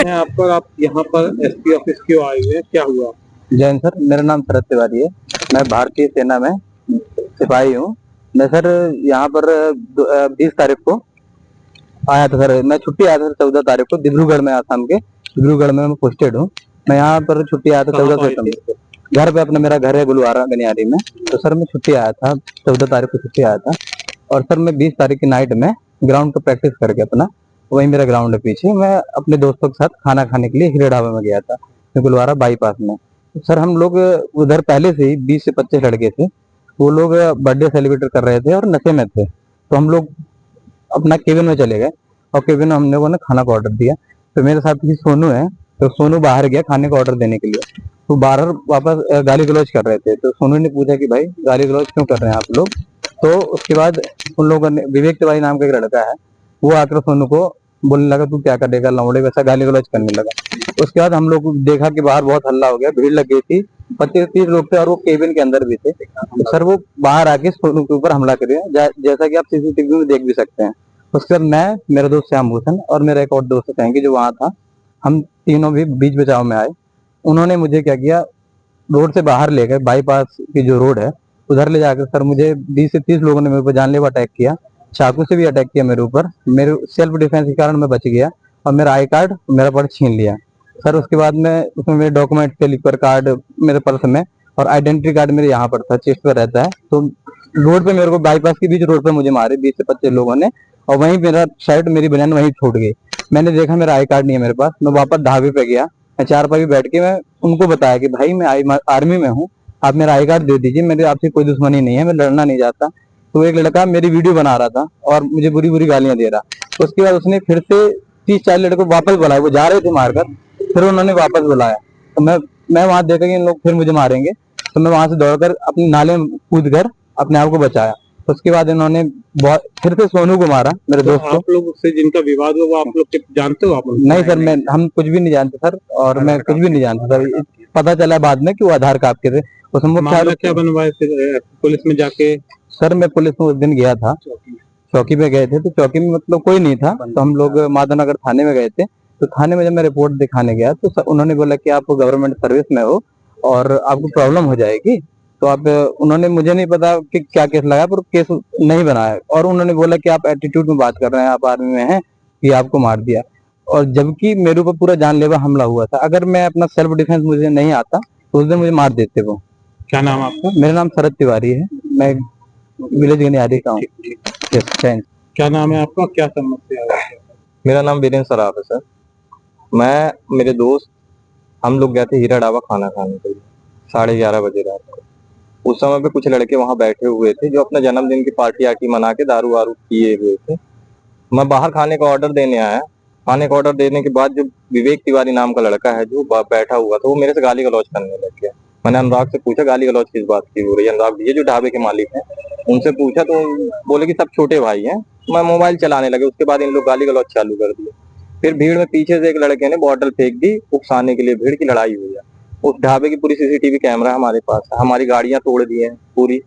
यहाँ पर आप यहाँ पर एसपी ऑफिस क्यों आए हुए हैं, क्या हुआ? जैन सर, मेरा नाम शरद तिवारी है। मैं भारतीय सेना में सिपाही हूँ। मैं सर यहाँ पर 20 तारीख को आया था सर। मैं छुट्टी आया था 14 तारीख को डिब्रूगढ़ में, आसाम के डिब्रूगढ़ में मैं पोस्टेड हूँ। मैं यहाँ पर छुट्टी आया था 14 सितंबर को। घर पे अपना मेरा घर है गुलवारा गनियारी में। तो सर मैं छुट्टी आया था 14 तारीख को छुट्टी आया था। और सर मैं 20 तारीख की नाइट में ग्राउंड का प्रैक्टिस करके अपना, वही मेरा ग्राउंड है पीछे, मैं अपने दोस्तों के साथ खाना खाने के लिए हीरे ढाबे में गया था गुलवारा बाईपास में। सर हम लोग उधर पहले से ही 20 से 25 लड़के थे। वो लोग बर्थडे सेलिब्रेट कर रहे थे और नशे में थे। तो हम लोग अपना केबिन में चले गए और केबिन में हम लोगों ने खाना का ऑर्डर दिया। तो मेरे साथ ही सोनू है, तो सोनू बाहर गया खाने का ऑर्डर देने के लिए। तो बाहर वापस गाली गलौज कर रहे थे। तो सोनू ने पूछा कि भाई गाली गलौज क्यों कर रहे हैं आप लोग? तो उसके बाद उन लोगों ने, विवेक तिवारी नाम का एक लड़का है, वो आकर सोनू को बोलने लगा तू क्या करेगा लौड़े, वैसा गाली गलौज करने लगा। उसके बाद हम लोग को देखा कि बाहर बहुत हल्ला हो गया, भीड़ लग गई थी, 25-30 लोग थे और वो केबिन के अंदर भी थे। तो सर वो बाहर आके सोनू के ऊपर हमला करे, जैसा कि आप सीसीटीवी में देख भी सकते हैं। उसके बाद मैं, मेरा दोस्त श्याम भूषण और मेरा एक और दोस्त कहेंगे जो वहां था, हम तीनों भी बीच बचाव में आए। उन्होंने मुझे क्या किया, रोड से बाहर ले गए, बाईपास की जो रोड है उधर ले जाकर सर मुझे 20 से 30 लोगों ने मेरे ऊपर जानलेवा अटैक किया। चाकू से भी अटैक किया मेरे ऊपर। मेरे सेल्फ डिफेंस के कारण मैं बच गया और मेरा आई कार्ड, मेरा पर्स छीन लिया। सर उसके बाद में उसमें मेरे डॉक्यूमेंट के लिखकर कार्ड मेरे पर्स में, और आइडेंटिटी कार्ड मेरे यहाँ पर था, चेस्ट पर रहता है। तो रोड पे मेरे को, बाईपास के बीच रोड पे मुझे मारे 20 से 25 लोगों ने, और वहीं मेरा शर्ट, मेरी बनियान वहीं छूट गई। मैंने देखा मेरा आई कार्ड नहीं है मेरे पास। मैं वापस ढाबे पे गया, मैं चारपाई पे बैठ के मैं उनको बताया कि भाई मैं आर्मी में हूँ, आप मेरा आई कार्ड दे दीजिए, मेरे आपसे कोई दुश्मनी नहीं है, मैं लड़ना नहीं चाहता। तो एक लड़का मेरी वीडियो बना रहा था और मुझे बुरी बुरी गालियां दे रहा। उसके बाद उसने फिर से 30-40 लड़कों को वापस बुलाया, वो जा रहे थे मारकर, फिर उन्होंने वापस बुलाया। तो मैं वहां देखा कि इन लोग फिर मुझे मारेंगे, तो मैं वहां से दौड़कर अपने नाले में कूद कर अपने आप को बचाया। तो उसके बाद इन्होंने बहुत फिर से सोनू को मारा, मेरे दोस्त को। आप लोग से जिनका विवाद हुआ वो आप लोग जानते हो? आप लोग? नहीं सर, हम कुछ भी नहीं जानते सर, और मैं कुछ भी नहीं जानता सर। पता चला बाद में कि वो आधार कार्ड के थे। उसमें मामला क्या बनवाए फिर पुलिस में जाके? सर मैं पुलिस में उस दिन गया था, चौकी पे गए थे। तो चौकी में मतलब कोई नहीं था, तो हम लोग माधवनगर थाने में गए थे। तो थाने में जब मैं रिपोर्ट दिखाने गया तो उन्होंने बोला कि आप गवर्नमेंट सर्विस में हो और आपको प्रॉब्लम हो जाएगी। तो आप, उन्होंने, मुझे नहीं पता कि क्या केस लगा, पर केस नहीं बनाया। और उन्होंने बोला कि आप एटीट्यूड में बात कर रहे हैं, आप आर्मी में हैं, कि आपको मार दिया। और जबकि मेरे ऊपर पूरा जानलेवा हमला हुआ था। अगर मैं अपना सेल्फ डिफेंस मुझे नहीं आता तो उस दिन मुझे मार देते वो। क्या नाम आपका? मेरा नाम शरद तिवारी है, मैं विलेज गनियारी का हूँ। क्या नाम है आपका, क्या समस्या है? मेरा नाम वीरेंद्र सराफ है सर। मैं, मेरे दोस्त, हम लोग गए थे हीरा ढाबा खाना खाने के लिए 11:30 बजे रात को। उस समय पे कुछ लड़के वहां बैठे हुए थे जो अपना जन्मदिन की पार्टी आर्टी मना के दारू वारू किए हुए थे। मैं बाहर खाने का ऑर्डर देने आया। खाने का ऑर्डर देने के बाद जो विवेक तिवारी नाम का लड़का है जो बैठा हुआ था, वो मेरे से गाली गलौज करने लग गया। मैंने अनुराग से पूछा गाली गलौज किस बात की हो रही है। अनुराग ये जो ढाबे के मालिक हैं, उनसे पूछा तो बोले कि सब छोटे भाई हैं। मैं मोबाइल चलाने लगे, उसके बाद इन लोग गाली गलौज चालू कर दिए। फिर भीड़ में पीछे से एक लड़के ने बॉटल फेंक दी, उकसाने के लिए। भीड़ की लड़ाई हुई है। उस ढाबे की पूरी सीसीटीवी कैमरा हमारे पास है, हमारी गाड़ियां तोड़ दी है पूरी,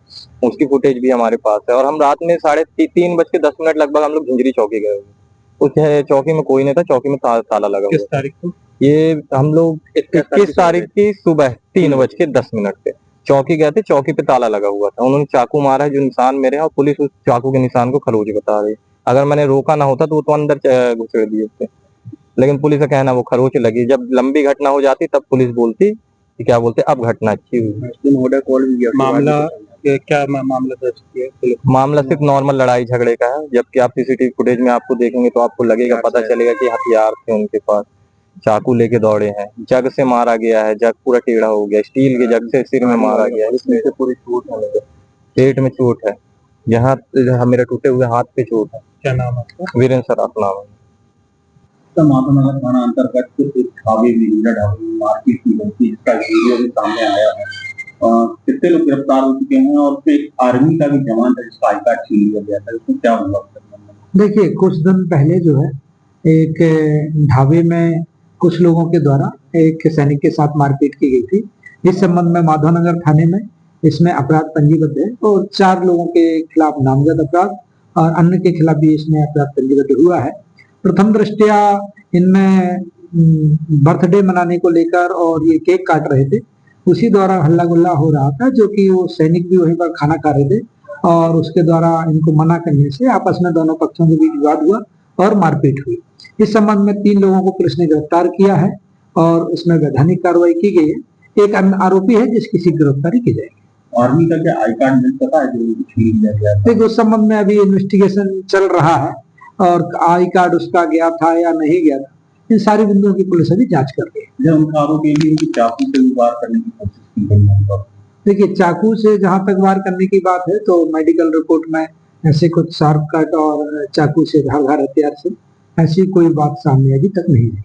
उसकी फुटेज भी हमारे पास है। और हम रात में 3:30 लगभग हम लोग झुंझुनू चौकी गए। उस चौकी में कोई नहीं था, चौकी में ताला लगा। किस तारीख को? ये हम लोग 21 तारीख की सुबह 3:10 पे चौकी गए थे। चौकी पे ताला लगा हुआ था। उन्होंने चाकू मारा है, जो निशान मेरे हैं, और पुलिस उस चाकू के निशान को खरोच बता रही है। अगर मैंने रोका ना होता तो वो तो अंदर घुसेड़ दिए थे, लेकिन पुलिस का कहना वो खरोच लगी। जब लंबी घटना हो जाती तब पुलिस बोलती कि क्या बोलते, अब घटना अच्छी हुई। मामला क्या मामला दर्ज किया? मामला सिर्फ नॉर्मल लड़ाई झगड़े का है, जबकि आप सीसीटीवी फुटेज में आपको देखेंगे तो आपको लगेगा, पता चलेगा कि हथियार थे उनके पास, चाकू लेके दौड़े हैं। जग से मारा गया है, जग पूरा टेढ़ा हो गया, स्टील के जग से सिर में मारा गया है। इसमें से पूरी चोट है, पेट में चोट है, यहाँ मेरे टूटे हुए हाथ पे चोट है। क्या नाम है? वीरेंद्र सराफ नाम है। माधवनगर थाना अंतर्गत कुछ ढाबे में मारपीट की गई थी, जिसका वीडियो भी सामने आया है। कितने लोग गिरफ्तार हो चुके हैं, और उसमें एक आर्मी का भी जवान था जिसका आई कार्ड छीन लिया गया था, इसमें क्या हुआ? देखिए, कुछ दिन पहले जो है एक ढाबे में कुछ लोगों के द्वारा एक सैनिक के साथ मारपीट की गई थी। इस संबंध में माधवनगर थाने में इसमें अपराध पंजीबद्ध है और 4 लोगों के खिलाफ नामजद अपराध और अन्य के खिलाफ भी इसमें अपराध पंजीबद्ध हुआ है। प्रथम दृष्टया इनमें बर्थडे मनाने को लेकर और ये केक काट रहे थे, उसी दौरान हल्ला गुल्ला हो रहा था, जो कि वो सैनिक भी वहीं पर खाना खा रहे थे और उसके द्वारा इनको मना करने से आपस में दोनों पक्षों के बीच विवाद हुआ और मारपीट हुई। इस संबंध में 3 लोगों को पुलिस ने गिरफ्तार किया है और उसमें वैधानिक कार्रवाई की गई है। एक अन्य आरोपी है जिसकी शीघ्र गिरफ्तारी की जाएगी। आर्मी का क्या आई कार्ड मिल सका है जो छीन लिया गया था? देखो, उस संबंध में अभी इन्वेस्टिगेशन चल रहा है और आई कार्ड उसका गया था या नहीं गया था, इन सारी बिंदुओं की पुलिस अभी जांच कर रही है। जब उनका आरोप ये भी है कि चाकू से भी वार करने की कोशिश की गई है। देखिए, चाकू से जहां तक वार करने की बात है तो मेडिकल रिपोर्ट में ऐसे कुछ शार्प कट और चाकू से धारदार हथियार से ऐसी कोई बात सामने अभी तक नहीं आई।